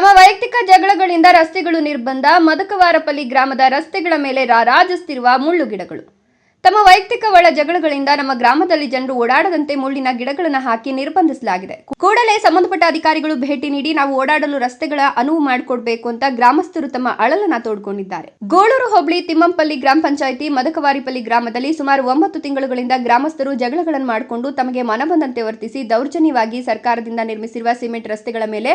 ತಮ್ಮ ವೈಯಕ್ತಿಕ ಜಗಳಗಳಿಂದ ರಸ್ತೆಗಳು ನಿರ್ಬಂಧ. ಮದಕವಾರಪಲ್ಲಿ ಗ್ರಾಮದ ರಸ್ತೆಗಳ ಮೇಲೆ ರಾರಾಜಿಸುತ್ತಿರುವ ಮುಳ್ಳು ಗಿಡಗಳು. ತಮ್ಮ ವೈಯಕ್ತಿಕ ಒಳ ಜಗಳಗಳಿಂದ ನಮ್ಮ ಗ್ರಾಮದಲ್ಲಿ ಜನರು ಓಡಾಡದಂತೆ ಮುಳ್ಳಿನ ಗಿಡಗಳನ್ನು ಹಾಕಿ ನಿರ್ಬಂಧಿಸಲಾಗಿದೆ. ಕೂಡಲೇ ಸಂಬಂಧಪಟ್ಟ ಅಧಿಕಾರಿಗಳು ಭೇಟಿ ನೀಡಿ ನಾವು ಓಡಾಡಲು ರಸ್ತೆಗಳ ಅನುವು ಮಾಡಿಕೊಡಬೇಕು ಅಂತ ಗ್ರಾಮಸ್ಥರು ತಮ್ಮ ಅಳಲನ್ನ ತೋಡ್ಕೊಂಡಿದ್ದಾರೆ. ಗೋಳೂರು ಹೋಬಳಿ ತಿಮ್ಮಂಪಲ್ಲಿ ಗ್ರಾಮ ಪಂಚಾಯಿತಿ ಮದಕವಾರಿಪಲ್ಲಿ ಗ್ರಾಮದಲ್ಲಿ ಸುಮಾರು 9 ತಿಂಗಳುಗಳಿಂದ ಗ್ರಾಮಸ್ಥರು ಜಗಳಗಳನ್ನು ಮಾಡಿಕೊಂಡು ತಮಗೆ ಮನಬಂದಂತೆ ವರ್ತಿಸಿ ದೌರ್ಜನ್ಯವಾಗಿ ಸರ್ಕಾರದಿಂದ ನಿರ್ಮಿಸಿರುವ ಸಿಮೆಂಟ್ ರಸ್ತೆಗಳ ಮೇಲೆ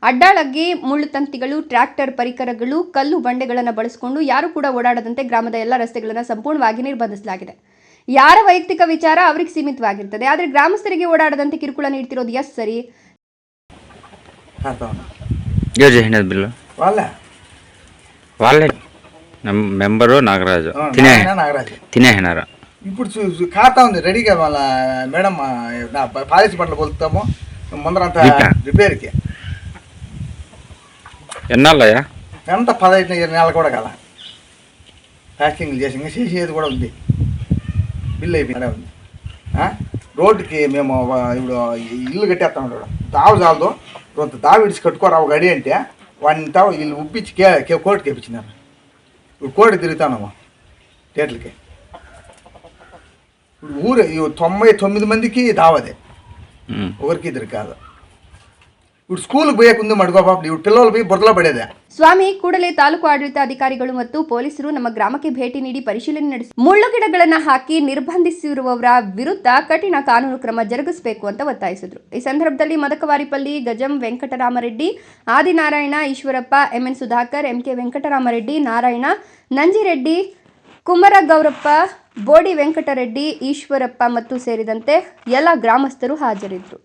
ಅಡ್ಡಾಳಗಿ ಮುಳ್ಳು ತಂತಿಗಳು, ಟ್ರ್ಯಾಕ್ಟರ್ ಪರಿಕರಗಳು, ಕಲ್ಲು ಬಂಡೆಗಳನ್ನು ಬಳಸಿಕೊಂಡು ಯಾರು ಕೂಡ ಓಡಾಡದಂತೆ ಗ್ರಾಮದ ಎಲ್ಲ ರಸ್ತೆಗಳನ್ನು ಸಂಪೂರ್ಣವಾಗಿ ನಿರ್ಬಂಧಿಸಲಾಗಿದೆ. ಯಾರ ವೈಯಕ್ತಿಕ ವಿಚಾರ ಅವರಿಗೆ ಸೀಮಿತವಾಗಿರ್ತದೆ, ಆದರೆ ಗ್ರಾಮಸ್ಥರಿಗೆ ಓಡಾಡದಂತೆ ಕಿರುಕುಳ ನೀಡ್ತಿರೋದು ಎಷ್ಟು ಸರಿ? మెంబరు నాగరాజు తినేహనార ఇప్పుడు ఖాతా ఉంది రెడీగా వాళ్ళ మేడం పాలిసి బట్టలు కొలుతాము ముందరంతా రిపేర్కి ఎన్నాళ్ళయ్యా ఎంత 15 నెలలు కూడా కదా ప్యాకింగ్ చేసి ఇంకా చేసేది కూడా ఉంది. బిల్లు అయిపోయినా ఉంది. రోడ్డుకి మేము ఇప్పుడు ఇల్లు కట్టేస్తాం దావు చాలదు కొంత దావి ఇడిచి కట్టుకోరా ఒక గడి అంటే వాడిని వీళ్ళు ఉప్పించి కోర్టుకి వేయించినారు. ఇప్పుడు కోర్టు తిరుగుతాను థియేటర్కి. ఇప్పుడు ఊరు 99 మందికి దావదే, ఒకరికి ఇద్దరు కాదు. ఇప్పుడు ಸ್ಕೂಲ್ಗೆ ಹೋಗಕ್ಕೆ ಮುಂದೆ ಮಾಡ್ಕೋಪಾಪ ಇವ್ರು ಪಿಲ್ಲೋಲ್ ಬಿ ಬುರ್ದಲ ಪಡೆದೆ. ಸ್ವಾಮಿ ಕೂಡಲೇ ತಾಲೂಕು ಆಡಳಿತ ಅಧಿಕಾರಿಗಳು ಮತ್ತು ಪೊಲೀಸರು ನಮ್ಮ ಗ್ರಾಮಕ್ಕೆ ಭೇಟಿ ನೀಡಿ ಪರಿಶೀಲನೆ ನಡೆಸಿ ಮುಳ್ಳು ಗಿಡಗಳನ್ನು ಹಾಕಿ ನಿರ್ಬಂಧಿಸಿರುವವರ ವಿರುದ್ಧ ಕಠಿಣ ಕಾನೂನು ಕ್ರಮ ಜರುಗಿಸಬೇಕು ಅಂತ ಒತ್ತಾಯಿಸಿದರು. ಈ ಸಂದರ್ಭದಲ್ಲಿ ಮದಕವಾರಿಪಲ್ಲಿ ಗಜಂ ವೆಂಕಟರಾಮರೆಡ್ಡಿ, ಆದಿನಾರಾಯಣ, ಈಶ್ವರಪ್ಪ, ಎಂಎನ್ ಸುಧಾಕರ್, ಎಂಕೆ ವೆಂಕಟರಾಮರೆಡ್ಡಿ, ನಾರಾಯಣ, ನಂಜಿರೆಡ್ಡಿ, ಕುಮರಗೌರಪ್ಪ, ಬೋಡಿ ವೆಂಕಟರೆಡ್ಡಿ, ಈಶ್ವರಪ್ಪ ಮತ್ತು ಸೇರಿದಂತೆ ಎಲ್ಲ ಗ್ರಾಮಸ್ಥರು ಹಾಜರಿದ್ದರು.